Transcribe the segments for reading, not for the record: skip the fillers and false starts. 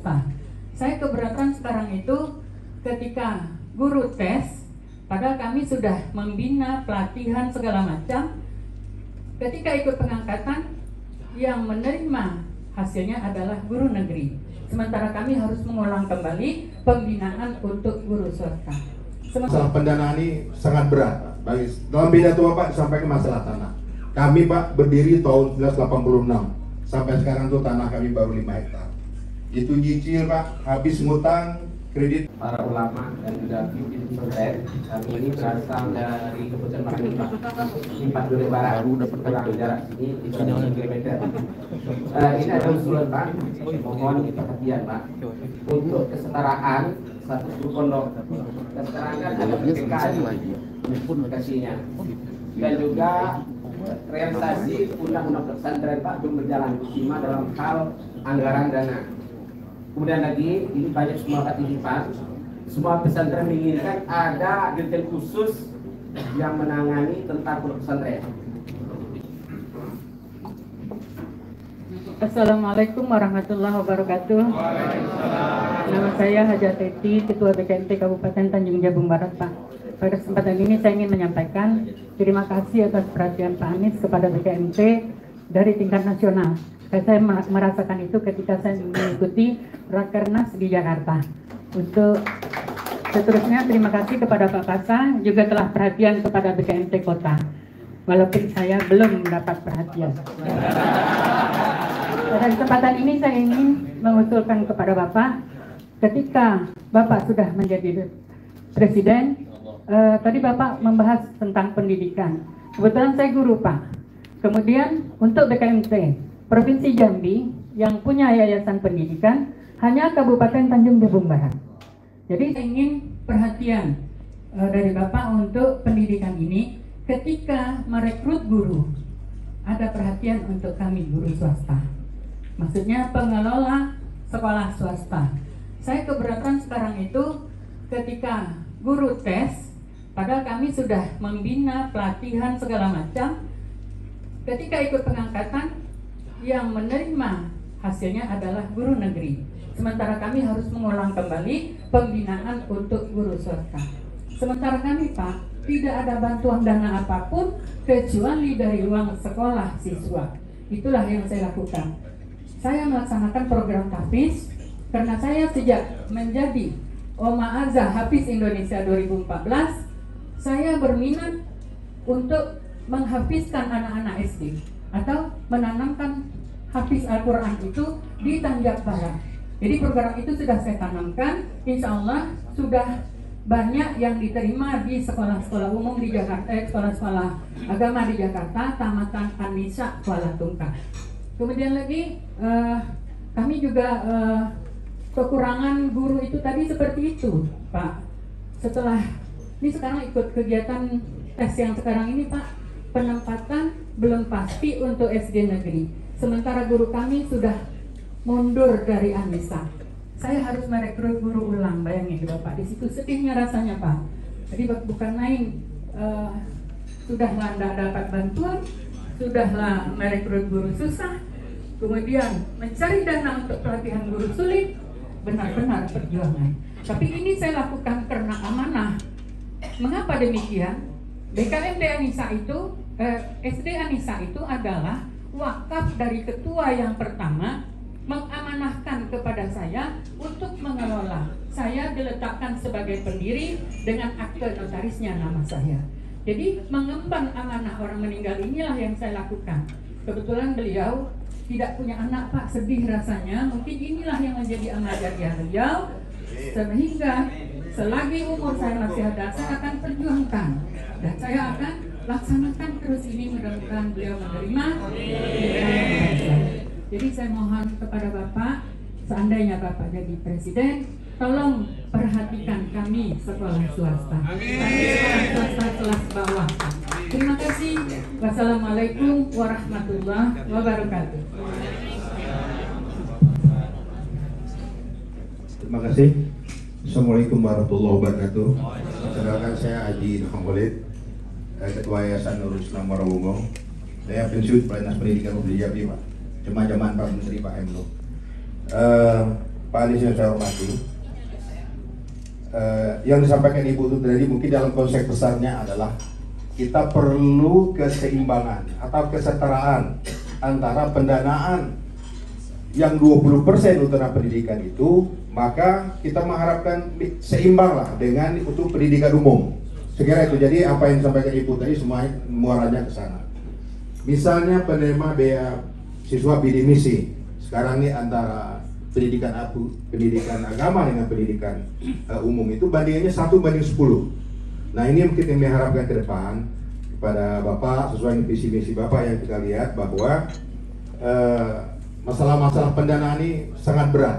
swasta. Saya keberatan sekarang itu ketika guru tes, padahal kami sudah membina pelatihan segala macam. Ketika ikut pengangkatan, yang menerima hasilnya adalah guru negeri. Sementara kami harus mengulang kembali pembinaan untuk guru swasta. Masalah pendanaan ini sangat berat. Dalam pidato Bapak disampaikan masalah tanah. Kami Pak berdiri tahun 1986. Sampai sekarang tuh tanah kami baru 5 hektar. Itu nyicil Pak, habis ngutang, kredit. Para ulama dan juga pimpinan pesantren, kami ini berasal dari Kabupaten Marawi Pak. Empat Dure Barat, kurang jarak sini 3 km. Ini ada usulan Pak, mohon perhatian Pak, untuk kesetaraan satu guru pondok. Kesetaraan kan ada PKI kasihnya, dan juga realisasi undang-undang pesantren Pak belum berjalan optimal dalam hal anggaran dana. Kemudian lagi, ini banyak semua partisipan, semua pesantren menginginkan ada detail khusus yang menangani tentang pesantren. Assalamualaikum warahmatullahi wabarakatuh. Nama saya Haja Teti, Ketua BKMT Kabupaten Tanjung Jabung Barat, Pak. Pada kesempatan ini saya ingin menyampaikan terima kasih atas perhatian Pak Anies kepada BKMT dari tingkat nasional. Saya merasakan itu ketika saya mengikuti Rakernas di Jakarta. Untuk seterusnya terima kasih kepada Pak Pasa juga telah perhatian kepada BKMT Kota. Walaupun saya belum mendapat perhatian. Pada kesempatan ini saya ingin mengusulkan kepada Bapak, ketika Bapak sudah menjadi Presiden, tadi Bapak membahas tentang pendidikan. Kebetulan saya guru Pak. Kemudian untuk BKMT Provinsi Jambi yang punya yayasan pendidikan hanya Kabupaten Tanjung Jabung Barat. Jadi saya ingin perhatian dari Bapak untuk pendidikan ini ketika merekrut guru. Ada perhatian untuk kami guru swasta. Maksudnya pengelola sekolah swasta. Saya keberatan sekarang itu ketika guru tes, padahal kami sudah membina pelatihan segala macam. Ketika ikut pengangkatan, yang menerima hasilnya adalah guru negeri. Sementara kami harus mengulang kembali pembinaan untuk guru swasta. Sementara kami Pak, tidak ada bantuan dana apapun kecuali dari uang sekolah siswa. Itulah yang saya lakukan. Saya melaksanakan program Hafiz karena saya sejak menjadi Oma Azza Hafiz Indonesia 2014, saya berminat untuk menghafizkan anak-anak SD atau menanamkan hafiz Al-Quran itu di Tanjak Barat. Jadi program itu sudah saya tanamkan, insya Allah sudah banyak yang diterima di sekolah-sekolah umum di Jakarta, sekolah-sekolah agama di Jakarta, Tamatan An-Nisa Kuala Tungkal. Kemudian lagi kami juga kekurangan guru itu tadi seperti itu Pak. Setelah ini sekarang ikut kegiatan tes yang sekarang ini Pak, penempatan belum pasti untuk SD negeri. Sementara guru kami sudah mundur dari Anissa. Saya harus merekrut guru ulang, bayangin Bapak. Di situ sedihnya rasanya Pak. Jadi bukan main, sudahlah tidak dapat bantuan, sudahlah merekrut guru susah, kemudian mencari dana untuk pelatihan guru sulit, benar-benar perjuangan. Tapi ini saya lakukan karena amanah. Mengapa demikian? BKMT Anissa itu, SD Anissa itu adalah wakaf dari ketua yang pertama mengamanahkan kepada saya untuk mengelola. Saya diletakkan sebagai pendiri dengan akte notarisnya nama saya. Jadi mengemban amanah orang meninggal inilah yang saya lakukan. Kebetulan beliau tidak punya anak Pak, sedih rasanya. Mungkin inilah yang menjadi amal jariah beliau, sehingga selagi umur saya masih ada, saya akan perjuangkan dan saya akan laksanakan terus ini, mudah-mudahan beliau menerima. Jadi saya mohon kepada Bapak, seandainya Bapak jadi Presiden, tolong perhatikan kami sekolah swasta. Kami sekolah swasta kelas bawah. Terima kasih. Wassalamualaikum warahmatullahi wabarakatuh. Terima kasih. Assalamualaikum warahmatullahi wabarakatuh. Perkenalkan saya Haji Nahongolid, Ketua Yayasan Nurul Islam Warawungo. Saya pensiun Pelatnas Pendidikan Provinsi Jambi Pak. Cuma zaman Pak Menteri Pak Emlo. Pak Anies yang saya hormati, yang disampaikan Ibu itu tadi mungkin dalam konsep besarnya adalah kita perlu keseimbangan atau kesetaraan antara pendanaan yang 20% untuk pendidikan itu, maka kita mengharapkan seimbang lah dengan untuk pendidikan umum. Sekira itu. Jadi apa yang disampaikan Ibu tadi semua muaranya ke sana. Misalnya penerima biaya siswa bidik misi sekarang ini antara pendidikan agama dengan pendidikan umum itu bandingannya 1:10. Nah ini mungkin yang diharapkan ke depan kepada Bapak sesuai visi misi Bapak yang kita lihat bahwa masalah-masalah pendanaan ini sangat berat.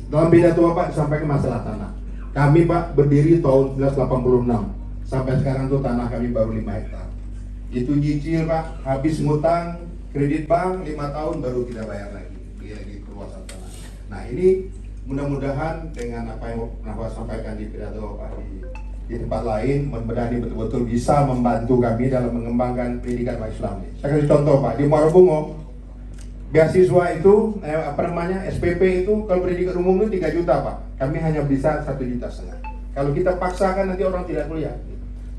Dalam pidato Bapak disampaikan masalah tanah. Kami Pak berdiri tahun 1986 sampai sekarang tuh tanah kami baru 5 hektar. Itu nyicil Pak, habis ngutang kredit bank 5 tahun baru kita bayar lagi perluasan tanah. Nah ini mudah-mudahan dengan apa yang Bapak sampaikan di pidato Bapak di tempat lain, mudah-mudahan ini betul-betul bisa membantu kami dalam mengembangkan pendidikan Islam. Saya kasih contoh Pak, di Muara Bungo beasiswa itu SPP itu kalau pendidikan umum itu 3 juta Pak, kami hanya bisa 1,5 juta. Kalau kita paksakan nanti orang tidak kuliah.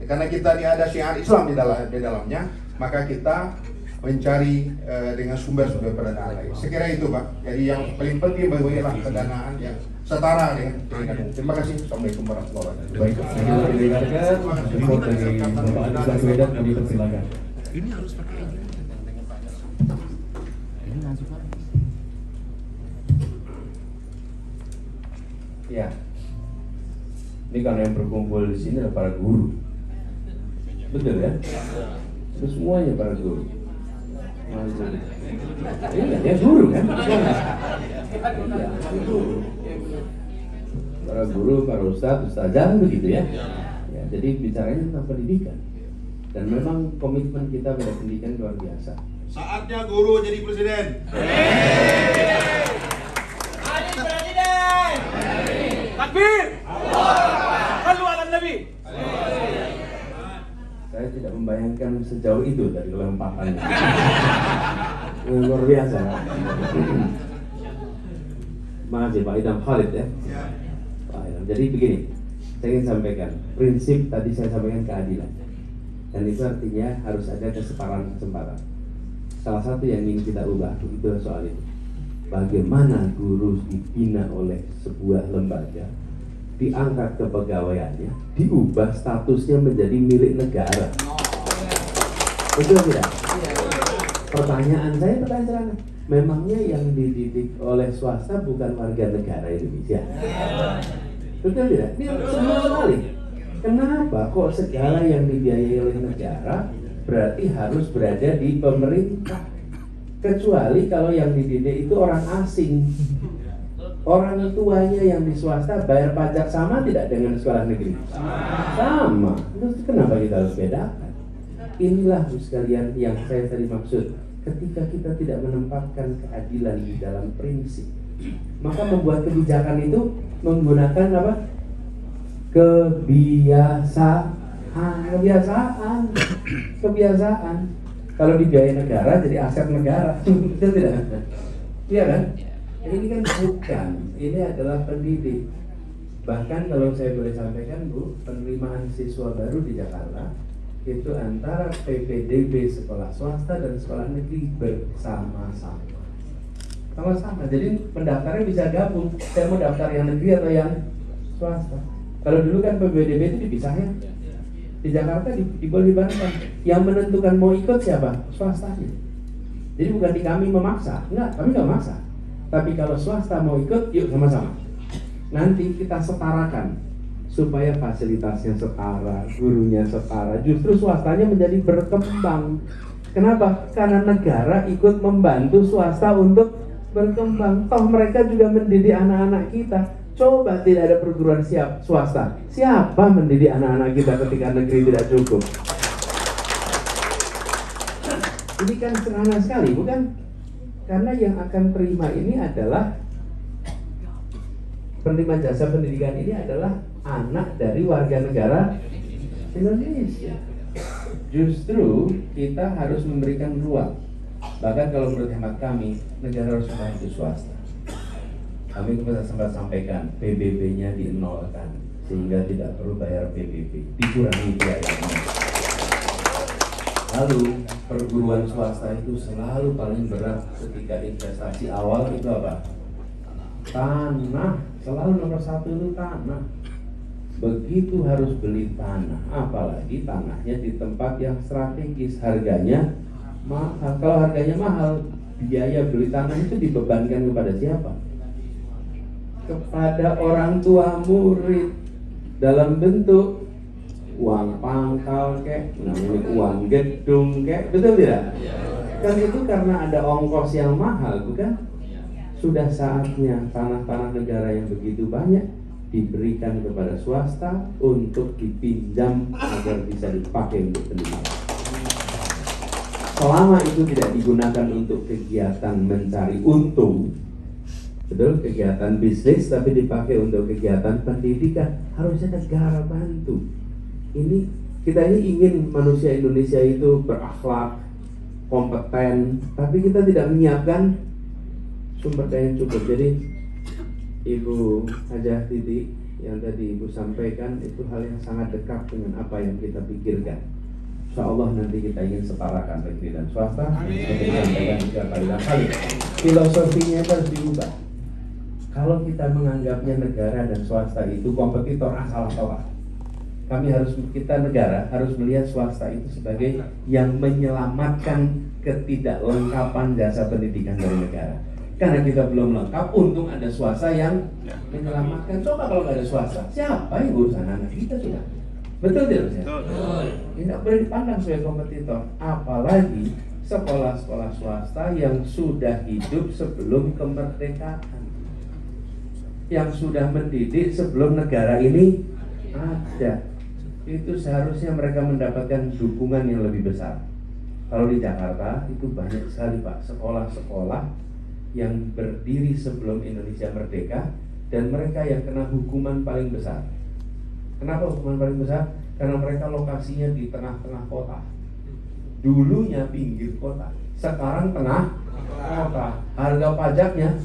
Karena kita ada syiar Islam di dalamnya, maka kita mencari dengan sumber-sumber pendanaan lain. Sekira itu Pak. Jadi yang paling penting bagaimana pendanaan yang setara dengan pendidikan umum. Terima kasih. Assalamualaikum warahmatullahi wabarakatuh. Baik, saya mendengarkan report dari Bapak Anies Baswedan, kami persilakan. Ini harus pakai ini. Ini langsung Pak. Ya, ini karena yang berkumpul di sini adalah para guru, betul ya? Semuanya para guru. Iya, dia guru kan? Ya, guru. Para guru, para ustazah begitu ya. Ya, jadi bicaranya tentang pendidikan. Dan memang komitmen kita pada pendidikan luar biasa. Saatnya guru jadi presiden. Takbir. Sallu ala Nabi. Saya tidak membayangkan sejauh itu dari lompatannya. Luar biasa. Makasih Pak Idam Khalid ya. Pak Idam. Jadi begini, saya ingin sampaikan prinsip tadi saya sampaikan keadilan, dan itu artinya harus ada kesetaraan kesempatan. Salah satu yang ingin kita ubah itu soal itu. Bagaimana guru dibina oleh sebuah lembaga, diangkat kepegawaiannya, diubah statusnya menjadi milik negara. Betul tidak? Pertanyaan saya, memangnya yang dididik oleh swasta bukan warga negara Indonesia? Betul tidak? Ini semua sekali. Kenapa kok segala yang dibiayai oleh negara berarti harus berada di pemerintah? Kecuali kalau yang dididik itu orang asing. Orang tuanya yang di swasta bayar pajak sama tidak dengan sekolah negeri? Sama. Terus kenapa kita harus bedakan? Inilah sekalian yang saya tadi maksud. Ketika kita tidak menempatkan keadilan di dalam prinsip, maka membuat kebijakan itu menggunakan apa? Kebiasaan. Kalau dibiayai negara jadi aset negara, betul tidak? Iya kan? Ini kan bukan. Ini adalah pendidik. Bahkan kalau saya boleh sampaikan Bu, penerimaan siswa baru di Jakarta itu antara PPDB sekolah swasta dan sekolah negeri bersama-sama. Sama-sama. Jadi pendaftarnya bisa gabung. Saya mau daftar yang negeri atau yang swasta. Kalau dulu kan PPDB itu dipisahin. Di Jakarta boleh dibantah. Yang menentukan mau ikut siapa? Swastanya. Jadi bukan di kami memaksa. Enggak, kami nggak maksa. Tapi kalau swasta mau ikut, yuk sama-sama. Nanti kita setarakan supaya fasilitasnya setara, gurunya setara. Justru swastanya menjadi berkembang. Kenapa? Karena negara ikut membantu swasta untuk berkembang. Toh mereka juga mendidik anak-anak kita. Coba tidak ada perguruan swasta, siapa mendidik anak-anak kita ketika negeri tidak cukup? Ini kan sederhana sekali, bukan? Karena yang akan terima ini adalah penerima jasa pendidikan ini adalah anak dari warga negara Indonesia. Justru kita harus memberikan ruang. Bahkan kalau menurut hemat kami, negara harus membantu swasta. Kami kemudian sempat sampaikan PBB-nya dinolkan sehingga tidak perlu bayar PBB, dikurangi biayanya. Lalu perguruan swasta itu selalu paling berat ketika investasi awal itu apa? Tanah, selalu nomor satu itu tanah. Begitu harus beli tanah, apalagi tanahnya di tempat yang strategis, harganya mahal. Kalau harganya mahal, biaya beli tanah itu dibebankan kepada siapa? Kepada orang tua murid dalam bentuk uang pangkal kek, namanya uang gedung kek, betul tidak? Kan itu karena ada ongkos yang mahal, bukan? Sudah saatnya tanah-tanah negara yang begitu banyak diberikan kepada swasta untuk dipinjam agar bisa dipakai untuk pendidikan. Selama itu tidak digunakan untuk kegiatan mencari untung, betul, kegiatan bisnis, tapi dipakai untuk kegiatan pendidikan, harusnya negara bantu. Kita ini ingin manusia Indonesia itu berakhlak, kompeten, tapi kita tidak menyiapkan sumber daya yang cukup. Jadi Ibu Hajah Titi yang tadi Ibu sampaikan itu hal yang sangat dekat dengan apa yang kita pikirkan. Insya Allah nanti kita ingin setarakan negeri dan swasta. Seperti sampaikan juga kali. Filosofinya harus diubah. Kalau kita menganggapnya negara dan swasta itu kompetitor asal-asalan, kita negara harus melihat swasta itu sebagai yang menyelamatkan ketidaklengkapan jasa pendidikan dari negara. Karena kita belum lengkap, untung ada swasta yang menyelamatkan. Coba kalau nggak ada swasta, siapa yang urusan anak kita sudah? Betul tidak? Betul. Tidak boleh dipandang sebagai kompetitor. Apalagi sekolah-sekolah swasta yang sudah hidup sebelum kemerdekaan, yang sudah mendidik sebelum negara ini ada. Itu seharusnya mereka mendapatkan dukungan yang lebih besar. Kalau di Jakarta itu banyak sekali Pak sekolah-sekolah yang berdiri sebelum Indonesia merdeka dan mereka yang kena hukuman paling besar. Kenapa hukuman paling besar? Karena mereka lokasinya di tengah-tengah kota. Dulunya pinggir kota, sekarang tengah kota. Harga pajaknya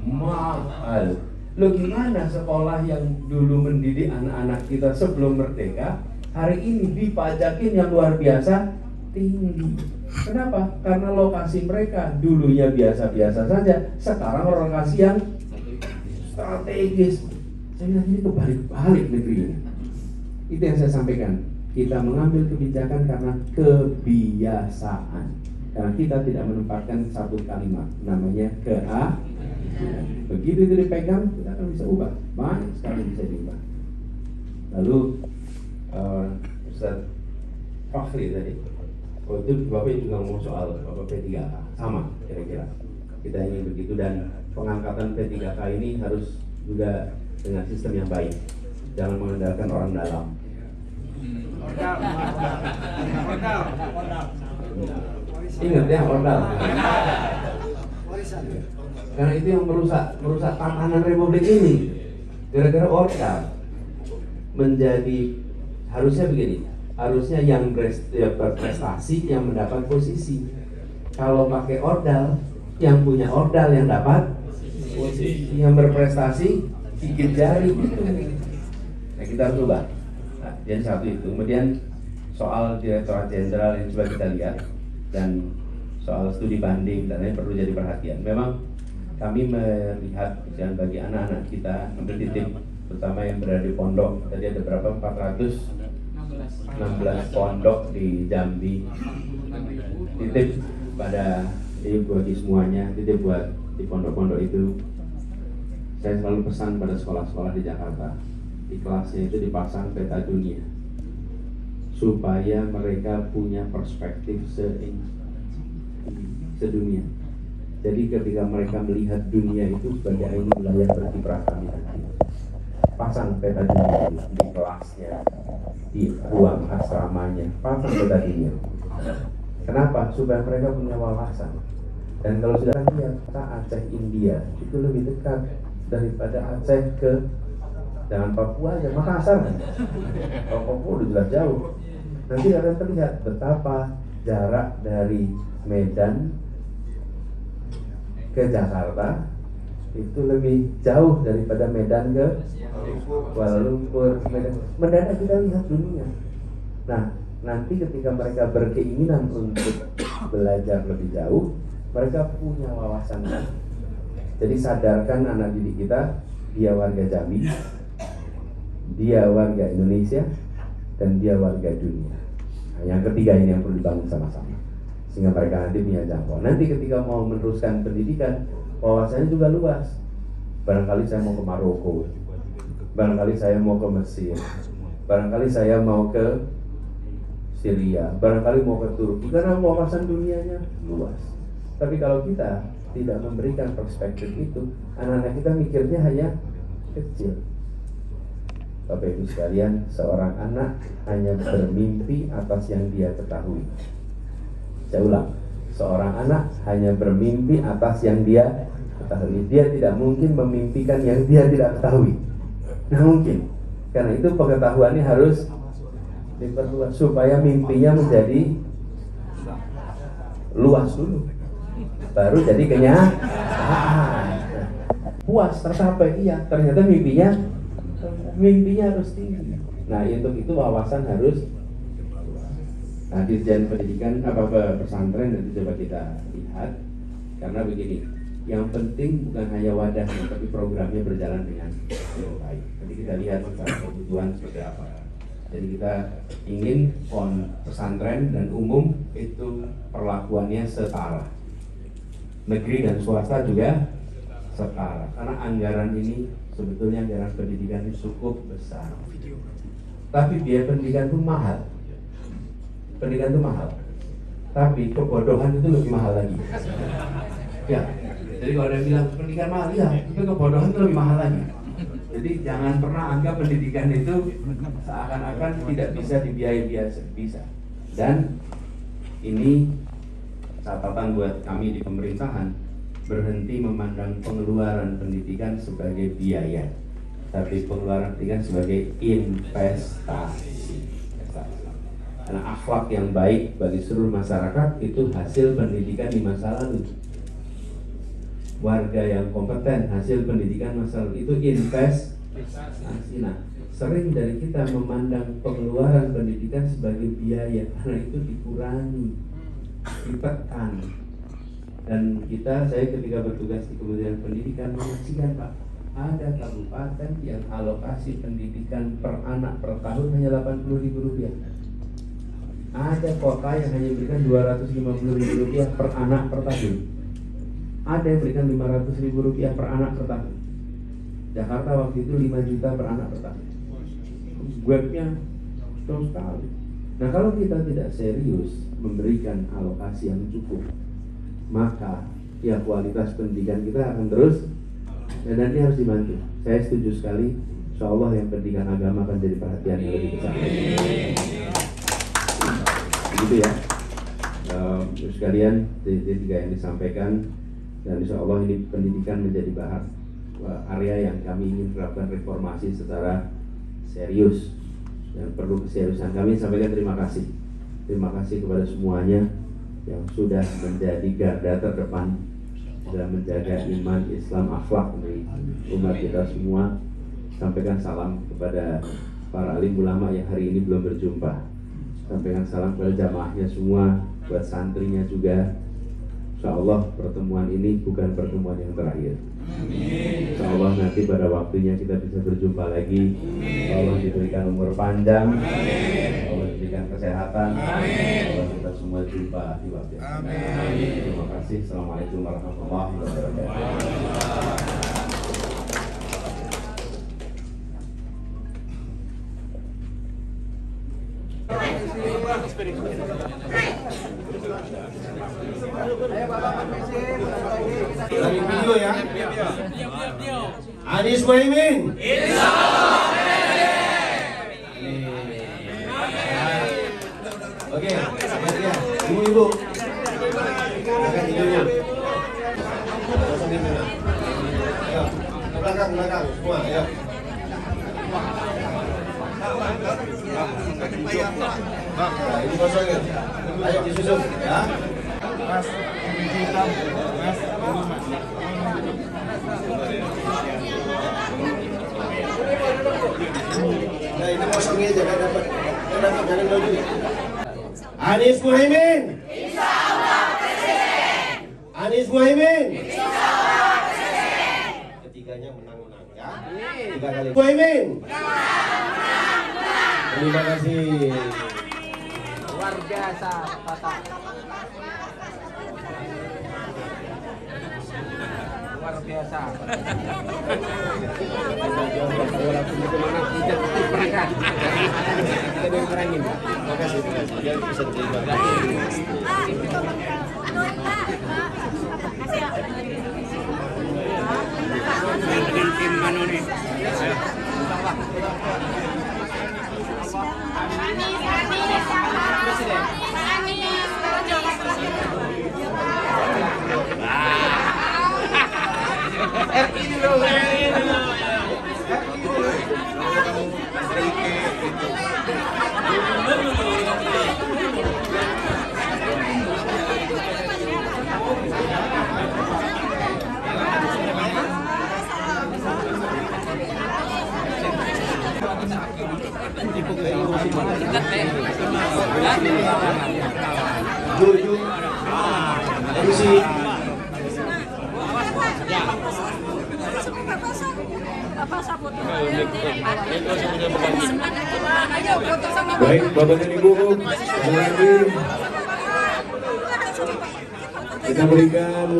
mahal. Loh gimana sekolah yang dulu mendidik anak-anak kita sebelum merdeka, hari ini dipajakin yang luar biasa tinggi. Kenapa? Karena lokasi mereka dulunya biasa-biasa saja, sekarang lokasi yang strategis. Saya lihat ini kebalik-balik negeri ini. Itu yang saya sampaikan. Kita mengambil kebijakan karena kebiasaan. Karena kita tidak menempatkan satu kalimat, namanya begitu itu dipegang, kita akan bisa ubah. Banyak sekali bisa diubah. Lalu Ustaz Fakhri tadi, itu Bapak juga ngomong soal P3K, sama kira-kira. Kita ingin begitu, dan pengangkatan P3K ini harus juga dengan sistem yang baik. Jangan mengandalkan orang dalam. Ingat ya, ordal. Karena itu yang merusak tatanan Republik ini. Gara-gara ordal menjadi, harusnya begini, harusnya yang berprestasi yang mendapat posisi. Kalau pakai ordal, yang punya ordal yang dapat posisi, yang berprestasi gigit jari gitu. Nah, kita harus ubah. Nah, jadi satu itu. Kemudian soal Direktorat Jenderal yang coba kita lihat, dan soal studi banding dan lain perlu jadi perhatian. Memang kami melihat jangan bagi anak-anak kita ambil titip, terutama yang berada di pondok. Tadi ada berapa? 416 pondok di Jambi. Titip pada bagi semuanya, titip buat di pondok-pondok itu. Saya selalu pesan pada sekolah-sekolah di Jakarta, di kelasnya itu dipasang peta dunia, supaya mereka punya perspektif sedunia. Jadi ketika mereka melihat dunia itu sebagai ainu wilayah berkiprah kami, pasang peta dunia di kelasnya, di ruang asramanya, pasang peta dunia. Kenapa? Supaya mereka punya wawasan. Dan kalau sudah lihat Aceh India itu lebih dekat daripada Aceh ke jangan Papua aja, Makassar. Kalau Papua udah jelas jauh. Nanti akan terlihat betapa jarak dari Medan ke Jakarta itu lebih jauh daripada Medan ke Kuala Lumpur. Mendadak kita lihat dunia. Nah, nanti ketika mereka berkeinginan untuk belajar lebih jauh, mereka punya wawasan. Jadi sadarkan anak didik kita, dia warga Jambi, dia warga Indonesia, dan dia warga dunia. Nah, yang ketiga ini yang perlu dibangun sama-sama, sehingga mereka nanti punya jangkauan. Nanti ketika mau meneruskan pendidikan, wawasannya juga luas. Barangkali saya mau ke Maroko, barangkali saya mau ke Mesir, barangkali saya mau ke Syria, barangkali mau ke Turki, karena wawasan dunianya luas. Tapi kalau kita tidak memberikan perspektif itu, anak-anak kita mikirnya hanya kecil. Bapak Ibu sekalian, seorang anak hanya bermimpi atas yang dia ketahui. Saya ulang, seorang anak hanya bermimpi atas yang dia ketahui. Dia tidak mungkin memimpikan yang dia tidak ketahui. Nah mungkin, karena itu pengetahuannya harus diperluas supaya mimpinya menjadi luas dulu, baru jadi kenyataan. Puas tercapai, iya, ternyata mimpinya harus tinggi. Nah untuk itu wawasan harus. Nah Dirjen Pendidikan pesantren nanti coba kita lihat, karena begini, yang penting bukan hanya wadahnya, tapi programnya berjalan dengan baik. Nanti kita lihat kebutuhan seperti apa. Jadi kita ingin pesantren dan umum itu perlakuannya setara, negeri dan swasta juga setara, karena anggaran ini sebetulnya anggaran pendidikan ini cukup besar. Tapi biaya pendidikan itu mahal. Pendidikan itu mahal. Tapi kebodohan itu lebih mahal lagi. Ya. Jadi kalau ada yang bilang pendidikan mahal, ya, tapi kebodohan itu lebih mahal lagi. Jadi jangan pernah anggap pendidikan itu seakan-akan tidak bisa dibiayai, bisa. Dan ini catatan buat kami di pemerintahan, berhenti memandang pengeluaran pendidikan sebagai biaya, tapi pengeluaran pendidikan sebagai investasi. Karena akhlak yang baik bagi seluruh masyarakat itu hasil pendidikan di masa lalu. Warga yang kompeten hasil pendidikan masa lalu itu investasi. Nah, sering dari kita memandang pengeluaran pendidikan sebagai biaya, karena itu dikurangi, ditekan. Dan saya ketika bertugas di Kementerian Pendidikan menyaksikan, Pak, ada kabupaten yang alokasi pendidikan per anak per tahun hanya Rp80.000. Ada kota yang hanya berikan Rp250.000 per anak per tahun. Ada yang berikan Rp500.000 per anak per tahun. Jakarta waktu itu 5 juta per anak per tahun. Webnya terus sekali. Nah kalau kita tidak serius memberikan alokasi yang cukup, maka ya kualitas pendidikan kita akan terus, dan nanti harus dibantu. Saya setuju sekali, insya Allah yang pendidikan agama akan jadi perhatian yang lebih besar. Begitu ya, sekalian tiga yang disampaikan, dan insya Allah ini pendidikan menjadi area yang kami ingin terapkan reformasi secara serius dan perlu keseriusan. Kami sampaikan terima kasih kepada semuanya yang sudah menjadi garda terdepan dalam menjaga iman, Islam, akhlak dari umat kita semua. Sampaikan salam kepada para alim ulama yang hari ini belum berjumpa. Sampaikan salam kepada jamaahnya semua, buat santrinya juga. Insya Allah pertemuan ini bukan pertemuan yang terakhir. Insya Allah nanti pada waktunya kita bisa berjumpa lagi. Allah diberikan umur panjang, Allah diberikan kesehatan, Allah kita semua jumpa di waktu yang sama. Terima kasih. Assalamualaikum warahmatullahi wabarakatuh. Lagi video ya. Anies Muhaimin. Oke, ya. Ibu-ibu. Silakan ibunya. Ayo, belakang semua, ayo. Nah, ini kosongin. Ayo disusun, ya. Mas, hitam, Mas, Nah, ini kosongnya aja kan dapat. Jangan baju. Anies Muhaimin. Insyaallah presiden. Anies Muhaimin. Insyaallah presiden. Ketiganya menang-menang ya. 3 kali. Muhaimin. Terima kasih. Luar biasa, Bapak. Luar biasa. Walaupun itu mana tidak diperangkat. Kita diperangin. Terima kasih. Biar bisa terima. Tim mana nih? Jujur. Kursi. Baik, Bapak dan Ibu, sekali lagi kita berikan